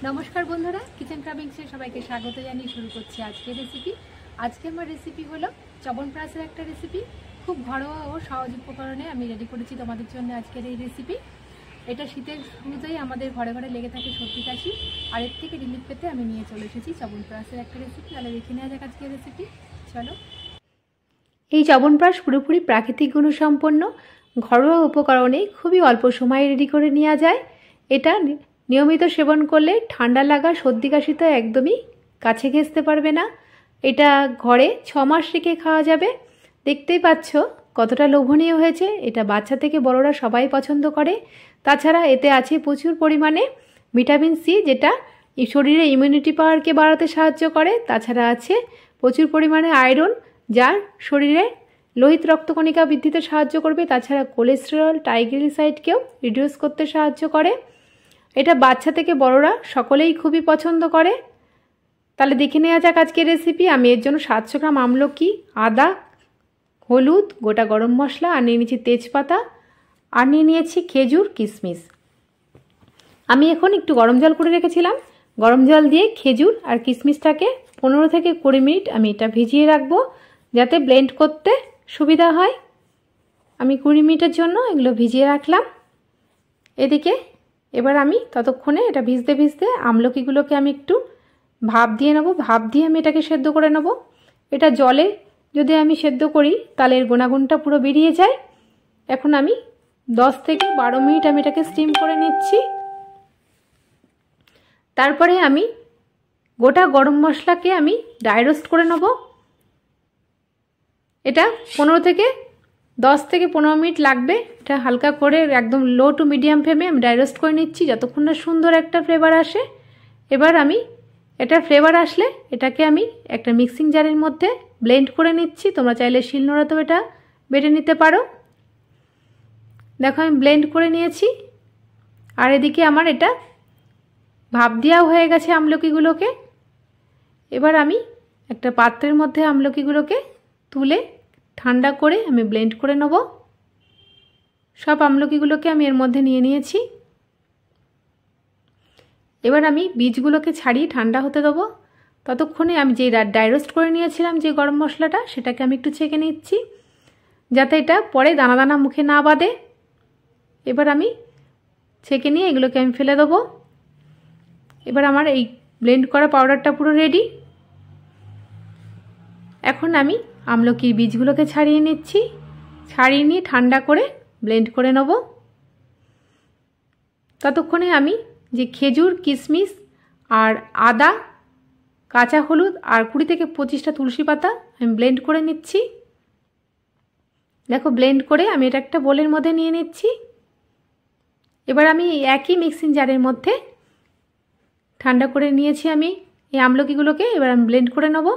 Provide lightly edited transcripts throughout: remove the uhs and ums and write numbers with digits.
नमस्कार बंधुरा किचेन क्राबिंग्स सबाइके स्वागत जानिए शुरू करছি আজকে রেসিপি। আজকে আমার রেসিপি হলো চবনপ্রাশের একটা রেসিপি। খুব ঘরোয়া ও সহজ উপকরণে আমি রেডি করেছি তোমাদের জন্য আজকের এই রেসিপি। এটা শীতের শুরুতেই আমাদের ঘরে ঘরে লেগে থাকে সর্দি কাশি, আর এর থেকে রিলিফ পেতে আমি নিয়ে চলে এসেছি চবনপ্রাশের একটা রেসিপি। তাহলে দেখে নেওয়া যাক আজকের রেসিপি, চলো। এই চবনপ্রাশ পুরোপুরি প্রাকৃতিক গুণসম্পন্ন ঘরোয়া উপকরণে খুবই অল্প সময়ে রেডি করে নেওয়া যায়। এটা নিয়মিত সেবন করলে ঠান্ডা লাগা সর্দি কাশি তো একদমই কাছে ঘেঁষতে পারবে না। এটা ঘরে 6 মাস রেখে খাওয়া যাবে। দেখতেই পাচ্ছ কতটা লোভনীয় হয়েছে। এটা বাচ্চা থেকে বড়রা সবাই পছন্দ করে। তাছাড়া এতে আছে প্রচুর পরিমাণে ভিটামিন সি, যেটা শরীরে ইমিউনিটি পাওয়ারকে বাড়াতে সাহায্য করে। তাছাড়া আছে প্রচুর পরিমাণে আয়রন, যার শরীরে লোহিত রক্তকণিকা বৃদ্ধিতে সাহায্য করবে। তাছাড়া কোলেস্টেরল, ট্রাইগ্লিসারাইডকেও রিডিউস করতে সাহায্য করে। এটা বাচ্চা থেকে বড়রা সকলেই খুবই পছন্দ করে। তাহলে দেখে নেওয়া যাক আজকের রেসিপি। আমি এর জন্য 700 গ্রাম আমলকি, আদা, হলুদ, গোটা গরম মশলা, আর নিয়ে নিয়েছি তেজপাতা, আর নিয়ে নিয়েছি খেজুর, কিশমিশ। আমি এখন একটু গরম জল করে রেখেছিলাম। গরম জল দিয়ে খেজুর আর কিশমিশটাকে 15 থেকে 20 মিনিট আমি এটা ভিজিয়ে রাখবো, যাতে ব্লেন্ড করতে সুবিধা হয়। আমি 20 মিনিটের জন্য এগুলো ভিজিয়ে রাখলাম। এদিকে এবার আমি ততক্ষণে এটা ভিজতে ভিজতে আমলকিগুলোকে আমি একটু ভাপ দিয়ে নেব। ভাপ দিয়ে আমি এটাকে সেদ্ধ করে নেব। এটা জলে যদি আমি সেদ্ধ করি তাহলে এর গুণাগুণটা পুরো বেরিয়ে যায়। এখন আমি 10 থেকে 12 মিনিট আমি এটাকে স্টিম করে নিচ্ছি। তারপরে আমি গোটা গরম মশলাকে আমি ড্রাই রোস্ট করে নেব। এটা 10 থেকে 15 মিনিট লাগবে। এটা হালকা করে একদম লো টু মিডিয়াম ফ্লেমে আমি ড্রাই রোস্ট করে নিচ্ছি, যতক্ষণ না সুন্দর একটা ফ্লেভার আসে। এবার আমি এটা ফ্লেভার আসলে এটাকে আমি একটা মিক্সিং জারের মধ্যে ব্লেন্ড করে নিচ্ছি। তোমরা চাইলে শিলনোড়াতেও এটা বেটে নিতে পারো। দেখো আমি ব্লেন্ড করে নিয়েছি। আর এদিকে আমার এটা ভাপ দেওয়াও হয়ে গেছে আমলকিগুলোকে। এবার আমি একটা পাত্রের মধ্যে আমলকিগুলোকে তুলে ঠান্ডা করে আমি ব্লেন্ড করে নেব। সব আমলকিগুলোকে আমি এর মধ্যে নিয়ে নিয়েছি। এবার আমি বীজগুলোকে ছাড়িয়ে ঠান্ডা হতে দেবো। ততক্ষণে আমি যে ড্রাই রোস্ট করে নিয়েছিলাম যে গরম মশলাটা, সেটাকে আমি একটু ছেঁকে নিচ্ছি, যাতে এটা পরে দানা দানা মুখে না বাঁধে। এবার আমি ছেঁকে নিয়ে এগুলোকে আমি ফেলে দেবো। এবার আমার এই ব্লেন্ড করা পাউডারটা পুরো রেডি। এখন আমি আমলকির বীজগুলোকে ছাড়িয়ে নিচ্ছি। ছাড়িয়ে নিয়ে ঠান্ডা করে ব্লেন্ড করে নেব। ততক্ষণে আমি যে খেজুর, কিশমিশ আর আদা, কাঁচা হলুদ আর 20 থেকে 25টা তুলসী পাতা আমি ব্লেন্ড করে নিচ্ছি। দেখো ব্লেন্ড করে আমি এটা একটা বোলের মধ্যে নিয়ে নিচ্ছি। এবার আমি একই মিক্সিং জারের মধ্যে ঠান্ডা করে নিয়েছি আমি এই আমলকিগুলোকে। এবার আমি ব্লেন্ড করে নেব।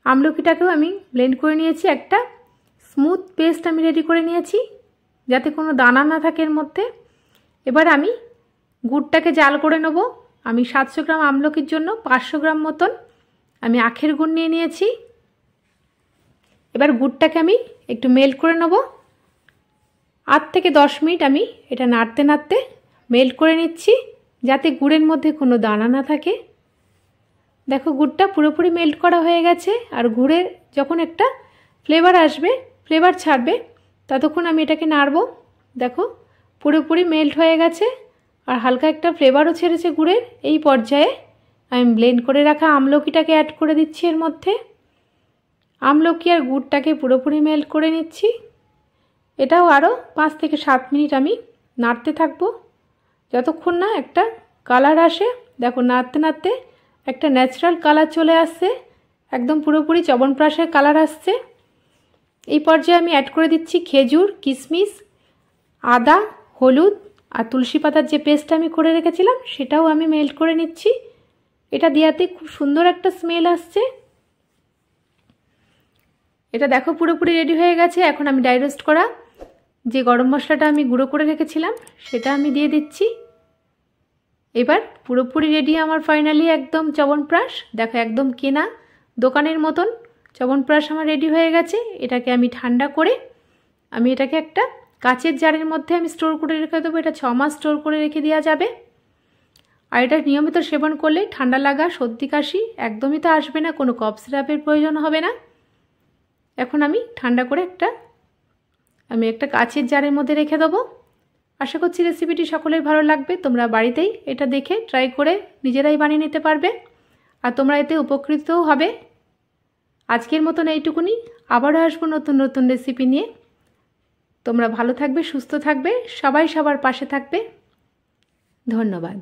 আমলকিটাকেও আমি ব্লেন্ড করে নিয়েছি। একটা স্মুথ পেস্ট আমি রেডি করে নিয়েছি, যাতে কোনো দানা না থাকে এর মধ্যে। এবার আমি গুড়টাকে জাল করে নেব। আমি 700 গ্রাম আমলকির জন্য 500 গ্রাম মতন আমি আখের গুড় নিয়ে নিয়েছি। এবার গুড়টাকে আমি একটু মেল্ট করে নেব। 8 থেকে 10 মিনিট আমি এটা নাড়তে নাড়তে মেল্ট করে নিচ্ছি, যাতে গুড়ের মধ্যে কোনো দানা না থাকে। দেখো গুড়টা পুরোপুরি মেল্ট করা হয়ে গেছে। আর গুড়ের যখন একটা ফ্লেভার আসবে, ফ্লেভার ছাড়বে, ততক্ষণ আমি এটাকে নাড়ব। দেখো পুরোপুরি মেল্ট হয়ে গেছে আর হালকা একটা ফ্লেভারও ছেড়েছে গুড়ের। এই পর্যায়ে আমি ব্লেন্ড করে রাখা আমলকিটাকে অ্যাড করে দিচ্ছি এর মধ্যে। আমলকি আর গুড়টাকে পুরোপুরি মেল্ট করে নিচ্ছি। এটাও আরও 5 থেকে 7 মিনিট আমি নাড়তে থাকবো, যতক্ষণ না একটা কালার আসে। দেখো নাড়তে নাড়তে একটা ন্যাচারাল কালার চলে আসছে, একদম পুরোপুরি চবনপ্রাশের কালার আসছে। এই পর্যায়ে আমি অ্যাড করে দিচ্ছি খেজুর, কিশমিশ, আদা, হলুদ আর তুলসী পাতার যে পেস্ট আমি করে রেখেছিলাম, সেটাও আমি মেল্ট করে নিচ্ছি। এটা দেওয়াতে খুব সুন্দর একটা স্মেল আসছে। এটা দেখো পুরোপুরি রেডি হয়ে গেছে। এখন আমি ড্রাই রোস্ট করা যে গরম মশলাটা আমি গুঁড়ো করে রেখেছিলাম, সেটা আমি দিয়ে দিচ্ছি। এবার পুরোপুরি রেডি আমার ফাইনালি একদম চবনপ্রাশ। দেখো একদম কেনা দোকানের মতন চবনপ্রাশ আমার রেডি হয়ে গেছে। এটাকে আমি ঠান্ডা করে আমি এটাকে একটা কাচের জারের মধ্যে আমি স্টোর করে রেখে দেবো। এটা 6 মাস স্টোর করে রেখে দেওয়া যাবে। আর এটা নিয়মিত সেবন করলে ঠান্ডা লাগা, সর্দি কাশি একদমই তো আসবে না, কোনো কফ সিরাপের প্রয়োজন হবে না। এখন আমি ঠান্ডা করে একটা কাচের জারের মধ্যে রেখে দেবো। আশা করছি রেসিপিটি সকলের ভালো লাগবে। তোমরা বাড়িতেই এটা দেখে ট্রাই করে নিজেরাই বানিয়ে নিতে পারবে, আর তোমরা এতে উপকৃতও হবে। আজকের মতন এইটুকুনি, আবারও আসবো নতুন নতুন রেসিপি নিয়ে। তোমরা ভালো থাকবে, সুস্থ থাকবে, সবাই সবার পাশে থাকবে। ধন্যবাদ।